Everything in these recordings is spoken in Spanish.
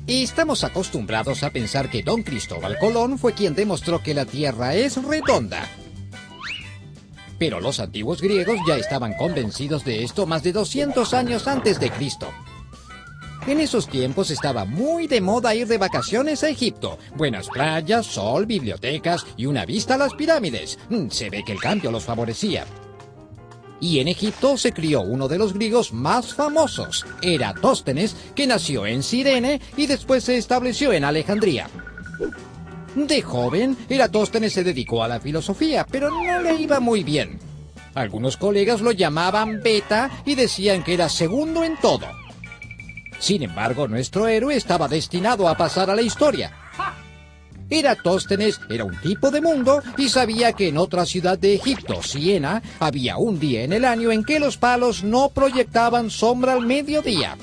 Estamos acostumbrados a pensar que Don Cristóbal Colón fue quien demostró que la Tierra es redonda. Pero los antiguos griegos ya estaban convencidos de esto más de 200 años antes de Cristo. En esos tiempos estaba muy de moda ir de vacaciones a Egipto. Buenas playas, sol, bibliotecas y una vista a las pirámides. Se ve que el cambio los favorecía. Y en Egipto se crió uno de los griegos más famosos, Eratóstenes, que nació en Cirene y después se estableció en Alejandría. De joven, Eratóstenes se dedicó a la filosofía, pero no le iba muy bien. Algunos colegas lo llamaban beta y decían que era segundo en todo. Sin embargo, nuestro héroe estaba destinado a pasar a la historia. Eratóstenes era un tipo de mundo y sabía que en otra ciudad de Egipto, Siena, había un día en el año en que los palos no proyectaban sombra al mediodía.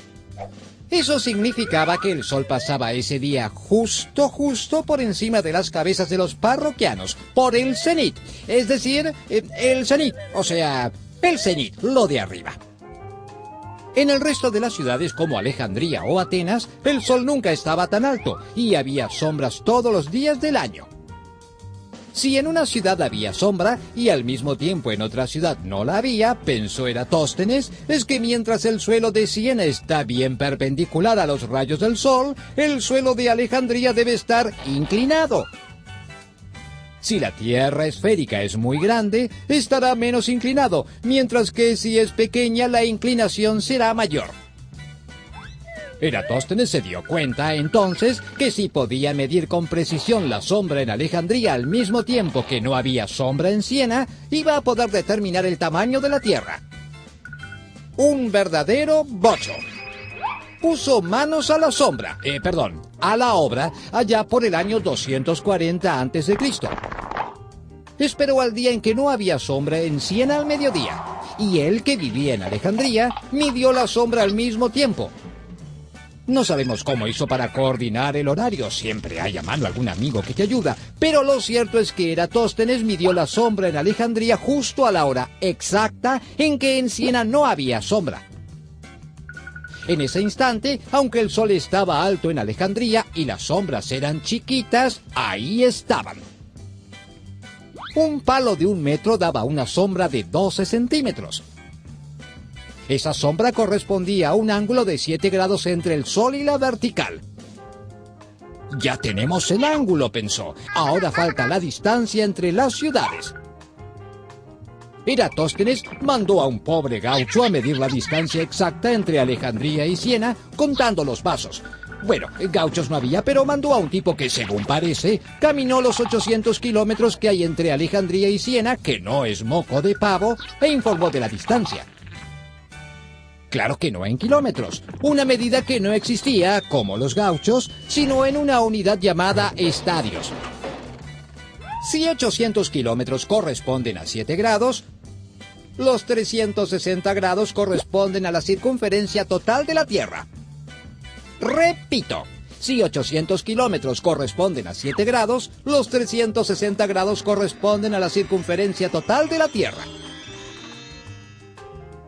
Eso significaba que el sol pasaba ese día justo por encima de las cabezas de los parroquianos, por el cenit, es decir, el cenit, o sea, el cenit, lo de arriba. En el resto de las ciudades como Alejandría o Atenas, el sol nunca estaba tan alto y había sombras todos los días del año. Si en una ciudad había sombra y al mismo tiempo en otra ciudad no la había, pensó Eratóstenes, es que mientras el suelo de Siena está bien perpendicular a los rayos del sol, el suelo de Alejandría debe estar inclinado. Si la Tierra esférica es muy grande, estará menos inclinado, mientras que si es pequeña, la inclinación será mayor. Eratóstenes se dio cuenta, entonces, que si podía medir con precisión la sombra en Alejandría al mismo tiempo que no había sombra en Siena, iba a poder determinar el tamaño de la Tierra. Un verdadero bocho. Puso manos a la a la obra, allá por el año 240 a.C. Esperó al día en que no había sombra en Siena al mediodía, y él, que vivía en Alejandría, midió la sombra al mismo tiempo. No sabemos cómo hizo para coordinar el horario, siempre hay a mano algún amigo que te ayuda, pero lo cierto es que Eratóstenes midió la sombra en Alejandría justo a la hora exacta en que en Siena no había sombra. En ese instante, aunque el sol estaba alto en Alejandría y las sombras eran chiquitas, ahí estaban. Un palo de 1 metro daba una sombra de 12 centímetros. Esa sombra correspondía a un ángulo de 7 grados entre el sol y la vertical. Ya tenemos el ángulo, pensó. Ahora falta la distancia entre las ciudades. Eratóstenes mandó a un pobre gaucho a medir la distancia exacta entre Alejandría y Siena, contando los pasos. Bueno, gauchos no había, pero mandó a un tipo que, según parece, caminó los 800 kilómetros que hay entre Alejandría y Siena, que no es moco de pavo, e informó de la distancia. Claro que no en kilómetros, una medida que no existía, como los gauchos, sino en una unidad llamada estadios. Si 800 kilómetros corresponden a 7 grados, los 360 grados corresponden a la circunferencia total de la Tierra. Repito, si 800 kilómetros corresponden a 7 grados, los 360 grados corresponden a la circunferencia total de la Tierra.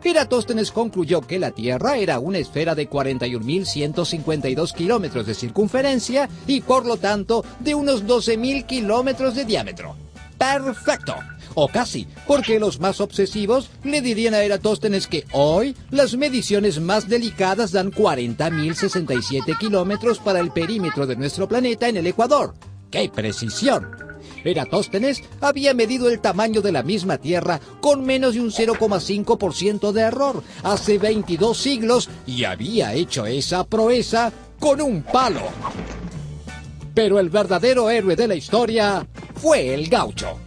Eratóstenes concluyó que la Tierra era una esfera de 41.152 kilómetros de circunferencia y por lo tanto de unos 12.000 kilómetros de diámetro. ¡Perfecto! O casi, porque los más obsesivos le dirían a Eratóstenes que hoy las mediciones más delicadas dan 40.067 kilómetros para el perímetro de nuestro planeta en el Ecuador. ¡Qué precisión! Eratóstenes había medido el tamaño de la misma Tierra con menos de un 0,5% de error hace 22 siglos y había hecho esa proeza con un palo. Pero el verdadero héroe de la historia fue el gaucho.